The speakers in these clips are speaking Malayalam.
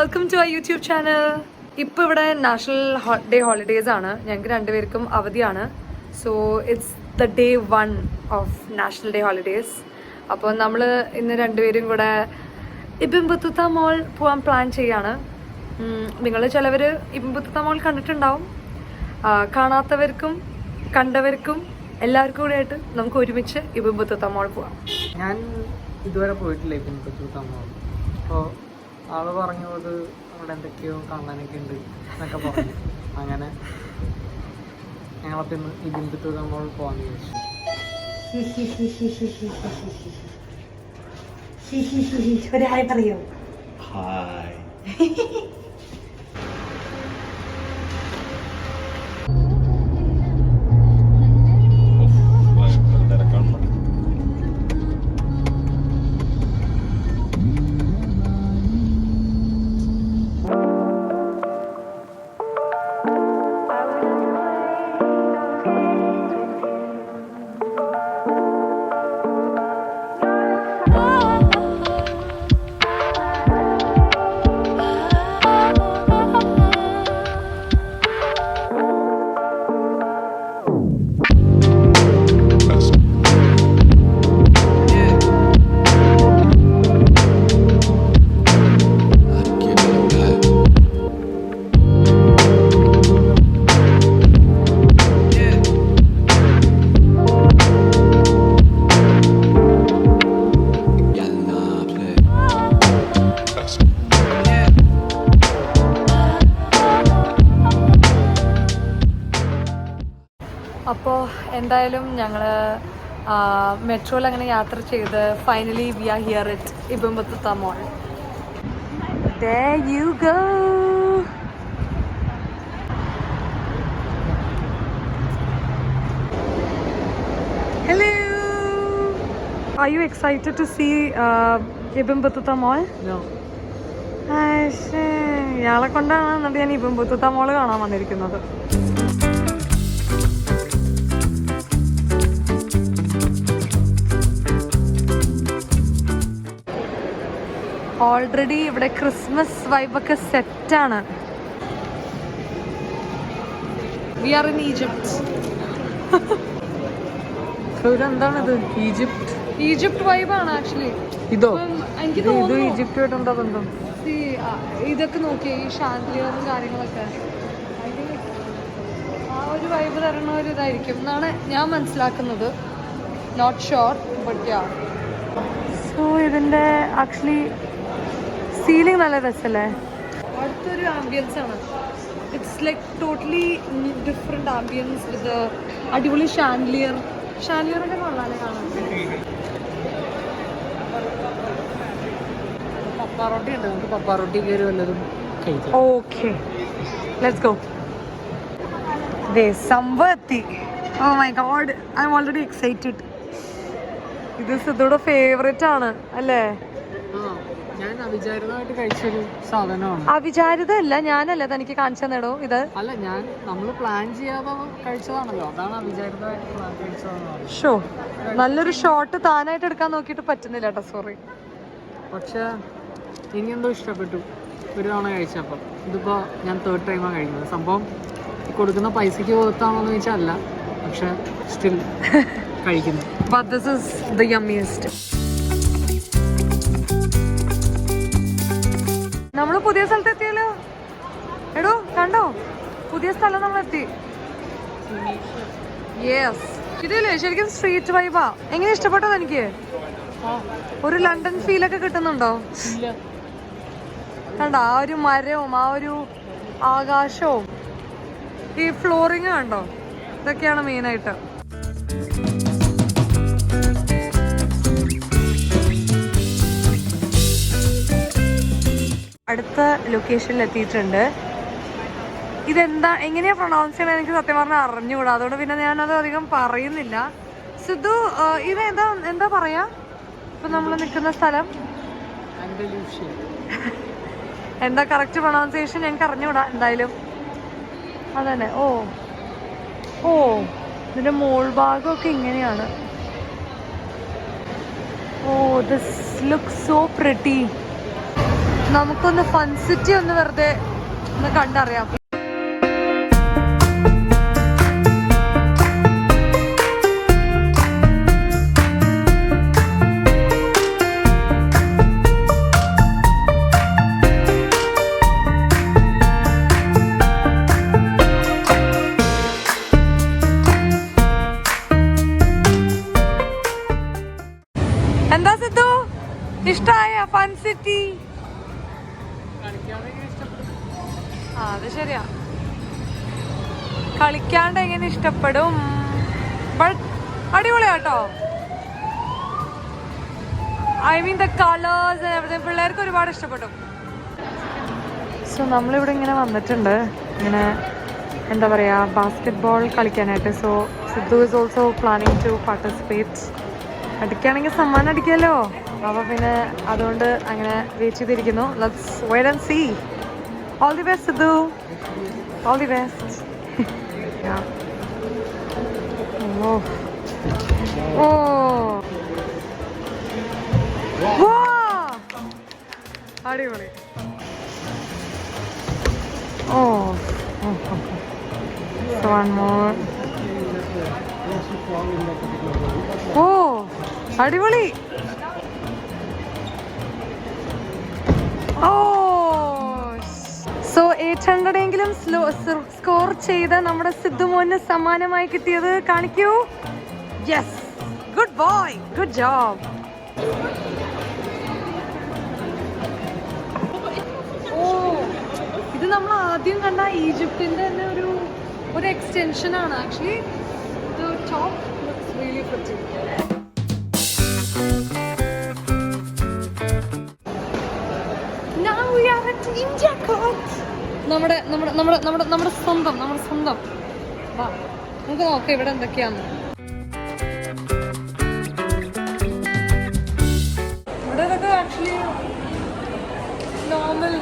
Welcome to our YouTube channel. ഇപ്പോൾ ഇവിടെ നാഷണൽ ഡേ ഹോളിഡേയ്സ് ആണ്, ഞങ്ങൾക്ക് രണ്ടുപേർക്കും അവധിയാണ്. So it's the day 1 of national day holidays. അപ്പോൾ നമ്മൾ ഇന്ന് രണ്ടുപേരും കൂടെ ഇബിൻ ബത്തുത്ത മോൾ പോകാൻ പ്ലാൻ ചെയ്യാണ്. നിങ്ങൾ ചിലവർ ഇബിൻ ബത്തുത്ത മോൾ കണ്ടിട്ടുണ്ടാവും, കാണാത്തവർക്കും കണ്ടവർക്കും എല്ലാവർക്കും കൂടെ ആയിട്ട് നമുക്ക് ഒരുമിച്ച് ഇബിൻ ബത്തുത്ത മോൾ പോവാം. ഞാൻ ഇതുവരെ പോയിട്ടില്ല ഇബിൻ ബത്തുത്ത മോൾ. അപ്പോൾ ആള് പറഞ്ഞത് അവിടെ എന്തൊക്കെയോ കാണാനൊക്കെ ഉണ്ട് എന്നൊക്കെ പറഞ്ഞു. അങ്ങനെ ഞങ്ങളപ്പോൾ ഇന്ന് ഇബിൻ ബത്തുത്ത മോൾ പോകാൻ ചോദിച്ചു. ഒരു ഹായ് പറയൂ. ഹായ്. അപ്പോൾ എന്തായാലും ഞങ്ങൾ മെട്രോയിൽ അങ്ങനെ യാത്ര ചെയ്ത് finally we are here at Ibn Battuta mall. There you go. Hello. Are you excited to see Ibn Battuta mall? No. ഇയാളെ കൊണ്ടാണ് എന്നിട്ട് ഞാൻ ഇബിൻ ബത്തുത്ത മോൾ കാണാൻ വന്നിരിക്കുന്നത്. ഓൾറെഡി ഇവിടെ ക്രിസ്മസ് വൈബൊക്കെ സെറ്റാണ്. We are in Egypt. ഇതെന്താണിത്? ഈജിപ്റ്റ് വൈബാണ് ആക്ച്വലി. ഇതോ? എനിക്ക് ഇത് തോന്നുന്നു ഈജിപ്റ്റുമായിട്ട് എന്താ ബന്ധം? ഇതൊക്കെ നോക്കിയേ, ഈ ഷാൻഡിലിയറും കാര്യങ്ങളൊക്കെ ആ ഒരു വൈബ് തരുന്ന ഒരു ഇതായിരിക്കും എന്നാണ് ഞാൻ മനസ്സിലാക്കുന്നത്. Not sure but yeah. So ഇതിൻ്റെ ആക്ച്വലി സീലിംഗ് നല്ല രസമല്ലേ? അടുത്തൊരു ആംബിയൻസ് ആണ്. It's like totally different ambience with അടിപൊളി ഷാൻഡിലിയറൊക്കെ കൊള്ളാല്ലേ കാണാൻ. പപ്പാറോട്ടി ഉണ്ട്, നമുക്ക് പപ്പാറോട്ടി കയറി വല്ലതും കഴിക്കാം. Okay, let's go. ദേ സംഭവത്തി. Oh my god, I am already excited. ഇത് സിദ്ധുയുടെ ഫേവറേറ്റ് ആണ് അല്ലേ? ഞാൻ അവിചാരിതമായിട്ട് കഴിച്ചൊരു സാധനമാണ്. അവിചാരിതല്ല, ഞാനല്ല തനിക്ക് കാണിച്ചു തന്നേടോ ഇത്. അല്ല, നമ്മൾ പ്ലാൻ ചെയ്യാതെ കഴിച്ചതാണല്ലോ, അതാണ് അവിചാരിതമായിട്ട് പ്ലാൻ കഴിച്ചതാണ്. ഷോ, നല്ലൊരു ഷോട്ട് താനായിട്ട് എടുക്കാൻ നോക്കിയിട്ട് പറ്റുന്നില്ല കേട്ടോ, സോറി. പക്ഷെ ഇനി എന്തോ ഇഷ്ടപ്പെട്ടു ഒരു തവണ കഴിച്ചപ്പോൾ. ഇതിപ്പോൾ ഞാൻ 3rd ടൈമാണ് കഴിക്കുന്നത്. സംഭവം കൊടുക്കുന്ന പൈസക്ക് കൊടുത്താണോന്ന് ചോദിച്ചാൽ അല്ല, പക്ഷെ സ്റ്റിൽ കഴിക്കുന്നു. But this is the yummiest. നമ്മൾ പുതിയ സ്ഥലത്ത് എത്തിയല്ലോ. എടോ കണ്ടോ, പുതിയ സ്ഥലം നമ്മൾ എത്തി. യെസ്, ഇതില്ലേ ശരിക്കും സ്ട്രീറ്റ് വൈബാ. എങ്ങനെ ഇഷ്ടപ്പെട്ടോ എനിക്ക്? ഒരു ലണ്ടൻ ഫീലൊക്കെ കിട്ടുന്നുണ്ടോ? കണ്ടോ ആ ഒരു മരവും ആ ഒരു ആകാശവും ഈ ഫ്ലോറിങ് കണ്ടോ? ഇതൊക്കെയാണ് മെയിനായിട്ട്. അടുത്ത ലൊക്കേഷനിൽ എത്തിയിട്ടുണ്ട്. ഇതെന്താ എങ്ങനെയാ പ്രൊണൗൺസ് ചെയ്യണത് എനിക്ക് സത്യം പറഞ്ഞാൽ അറിഞ്ഞുകൂടാ, അതുകൊണ്ട് പിന്നെ ഞാനത് അധികം പറയുന്നില്ല. സിദ്ധു, ഇത് എന്താ പറയാ ഇപ്പൊ നമ്മൾ നിൽക്കുന്ന സ്ഥലം? എന്താ കറക്റ്റ് പ്രൊണൗൺസിയേഷൻ ഞങ്ങൾക്ക് അറിഞ്ഞുകൂടാ. എന്തായാലും അതന്നെ. ഓ ഇതിന്റെ മോൾ ഭാഗമൊക്കെ ഇങ്ങനെയാണ്. Oh, this looks so pretty. നമുക്കൊന്ന് ഫൺ സിറ്റി ഒന്ന് വെറുതെ ഒന്ന് കണ്ടറിയാം. എന്താ സിദ്ധു, ഇഷ്ടായ ഫൺ സിറ്റി? അത് ശരിയാ, കളിക്കാണ്ട് എങ്ങനെ ഇഷ്ടപ്പെടും. ബട്ട് അടിപൊളിയാട്ടോ. ഐ മീൻ ദ കളേഴ്സ് പിള്ളേർക്ക് ഒരുപാട് ഇഷ്ടപ്പെട്ടു. സോ നമ്മളിവിടെ ഇങ്ങനെ വന്നിട്ടുണ്ട്, ഇങ്ങനെ എന്താ പറയുക, ബാസ്കറ്റ് ബോൾ കളിക്കാനായിട്ട്. So Sidhu is also planning to participate. അടിക്കുകയാണെങ്കിൽ സമ്മാനം അടിക്കാമല്ലോ. അപ്പോൾ പിന്നെ അതുകൊണ്ട് അങ്ങനെ വെയിറ്റ് ചെയ്തിരിക്കുന്നു. Let's wait and see. All the best Sidhu, all the best. Oh oh വാ, അടിപൊളി. ഓ one more. ഓ അടിപൊളി. ഓ സോ 800 എങ്കിലും സ്കോർ ചെയ്ത നമ്മുടെ സിദ്ധു മോന് സമ്മാനമായി കിട്ടിയത് കാണിക്കൂ. Yes, good boy, good job. Oh ഇത് നമ്മൾ ആദ്യം കണ്ട ഈജിപ്തിന്റെ തന്നെ ഒരു എക്സ്റ്റൻഷൻ ആണ്. Actually the top looks really pretty. Now we are at India Court. നമ്മുടെ സ്വന്തം വാ, നമുക്ക് നോക്കാം ഇവിടെ എന്തൊക്കെയാന്ന്. ഇവിടെ ഇതൊക്കെ ആക്ച്വലി നോർമൽ.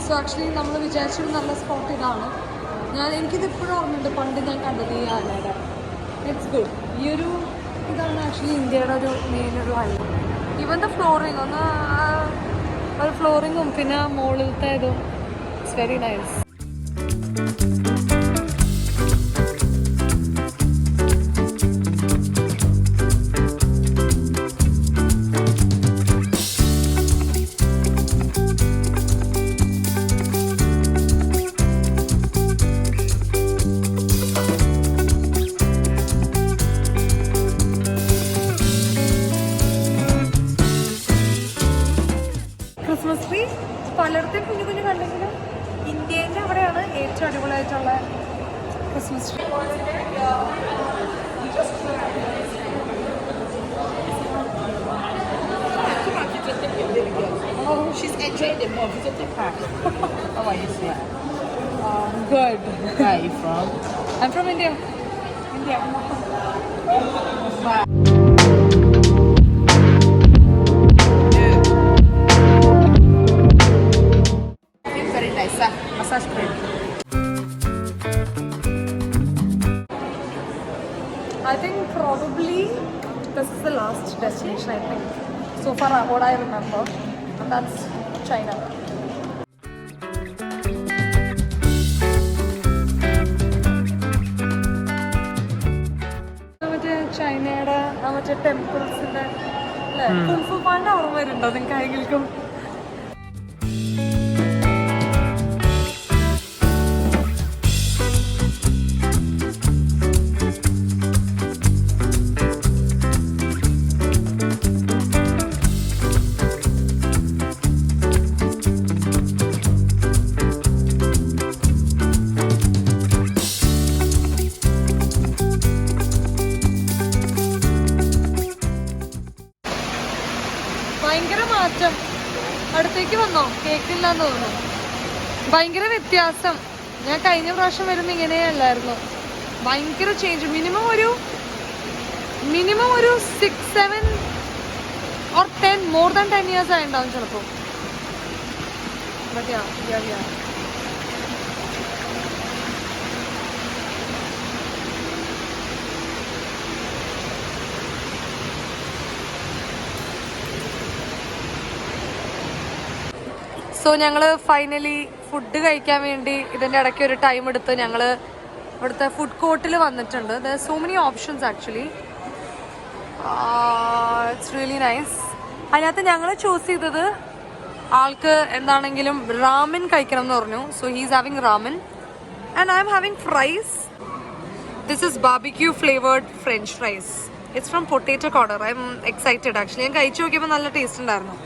സോ ആക്ച്വലി നമ്മൾ വിചാരിച്ചൊരു നല്ല സ്പോട്ട് ഇതാണ്. എനിക്കിത് ഇപ്പോഴും ഓർമ്മയുണ്ട്, പണ്ട് ഞാൻ കണ്ടത് ഈ ആനയുടെ. It's good. ഈ ഇതാണ് ആക്ച്വലി ഇന്ത്യയുടെ ഒരു മെയിൻ ഒരു ഹൈലൈറ്റ്. ഇവൻ്റെ ഫ്ലോറിങ് ഒരു ഫ്ലോറിങ്ങും പിന്നെ മുകളിലത്തെ ഇതും it's very nice. Christmas tree പലയിടത്തും കുഞ്ഞു കുഞ്ഞു കണ്ടെങ്കിലും ഇന്ത്യൻ്റെ അവിടെയാണ് ഏറ്റവും അടിപൊളിയായിട്ടുള്ള Christmas tree. Oh, she's enjoying the movie. Visit the park. How are you, sir? Good. Where are you from? I'm from India. India. It's very nice, sir. Massage cream. I think probably this is the last destination, I think. So far, what I remember, and that's China. ചൈനയുടെ മറ്റേ ടെമ്പിൾസിന്റെ അല്ലേ, കുൻഫു പാണ്ട ഓർമ്മ വരുന്നുണ്ടോ നിങ്ങൾക്ക് ആരെങ്കിലും? ഭയങ്കര മാറ്റം. അടുത്തേക്ക് വന്നോ? കേക്കില്ലാന്ന് തോന്നുന്നു. ഭയങ്കര വ്യത്യാസം. ഞാൻ കഴിഞ്ഞ പ്രാവശ്യം വരുമ്പോൾ ഇങ്ങനെയല്ലായിരുന്നു. ഭയങ്കര ചേഞ്ച്. മിനിമം ഒരു 6, 7 or 10 more than 10 years ആയിട്ടുണ്ടാവും ചിലപ്പോൾ. But yeah. സോ ഞങ്ങൾ ഫൈനലി ഫുഡ് കഴിക്കാൻ വേണ്ടി ഇതിൻ്റെ ഇടയ്ക്ക് ഒരു ടൈം എടുത്ത് ഞങ്ങൾ ഇവിടുത്തെ ഫുഡ് കോർട്ടിൽ വന്നിട്ടുണ്ട്. There so many options actually. It's really nice. അതിനകത്ത് ഞങ്ങൾ ചൂസ് ചെയ്തത് ആൾക്ക് എന്താണെങ്കിലും റാമൻ കഴിക്കണം എന്ന് പറഞ്ഞു. So he's having ramen and I M having fries. This is barbecue flavoured French fries. It's from potato corner. I M excited actually. ഞാൻ കഴിച്ചു നോക്കിയപ്പോൾ നല്ല ടേസ്റ്റ് ഉണ്ടായിരുന്നു.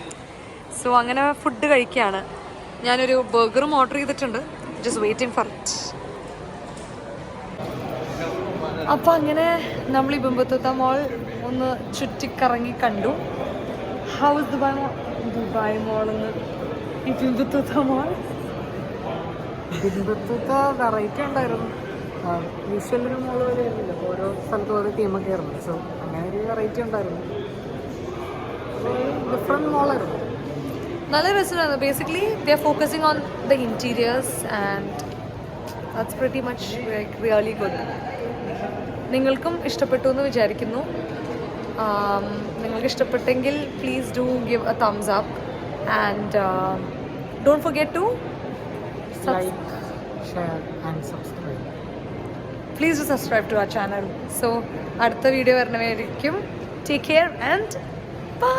സോ അങ്ങനെ ഫുഡ് കഴിക്കുകയാണ്. ഞാനൊരു ബർഗറും ഓർഡർ ചെയ്തിട്ടുണ്ട്. Just waiting for it. അപ്പോൾ അങ്ങനെ നമ്മൾ ഈ ബിംബത്തുത്ത മോൾ ഒന്ന് ചുറ്റിക്കറങ്ങി കണ്ടു. ഹൗ ഇസ് ദുബായ് മോൾ എന്ന് ഈ ബിംബത്തുത്ത മോൾ. ബിംബത്തുത്ത വെറൈറ്റി ഉണ്ടായിരുന്നു. യൂഷ്വൽ ഒരു മോള് പോലെ ആയിരുന്നില്ല. ഓരോ സ്ഥലത്തും ഓരോ തീമൊക്കെ ആയിരുന്നു. സോ അങ്ങനെ ഒരു വെറൈറ്റി ഉണ്ടായിരുന്നു. ഡിഫറെൻറ്റ് മോളായിരുന്നു. നല്ല രസമായിരുന്നു. Basically they are focusing on the interiors and that's pretty much like really good. നിങ്ങൾക്കും ഇഷ്ടപ്പെട്ടു എന്ന് വിചാരിക്കുന്നു. നിങ്ങൾക്ക് ഇഷ്ടപ്പെട്ടെങ്കിൽ please do give a thumbs up and don't forget to like, share and subscribe. Please do subscribe to our channel. So അടുത്ത വീഡിയോ വരണമായിരിക്കും. Take care and by.